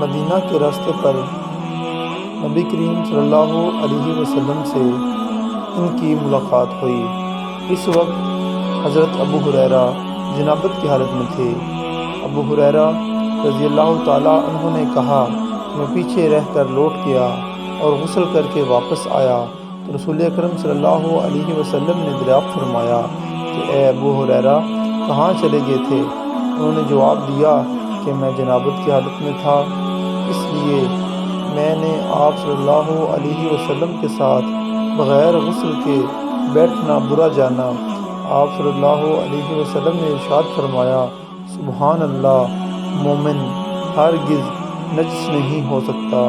مدینہ کے راستے پر نبی کریم صلی اللہ علیہ وسلم سے ان کی ملاقات ہوئی۔ اس وقت حضرت ابو ہریرہ جنابت کی حالت میں تھے۔ ابو ہریرہ رضی اللہ تعالیٰ عنہ نے کہا، میں پیچھے رہ کر لوٹ گیا اور غسل کر کے واپس آیا تو رسول اکرم صلی اللہ علیہ وسلم نے دریافت فرمایا کہ اے ابو ہریرہ کہاں چلے گئے تھے؟ انہوں نے جواب دیا کہ میں جنابت کی حالت میں تھا، اس لیے میں نے آپ صلی اللہ علیہ وسلم کے ساتھ بغیر غسل کے بیٹھنا برا جانا۔ آپ صلی اللہ علیہ وسلم نے ارشاد فرمایا، سبحان اللہ، مومن ہرگز نجس نہیں ہو سکتا۔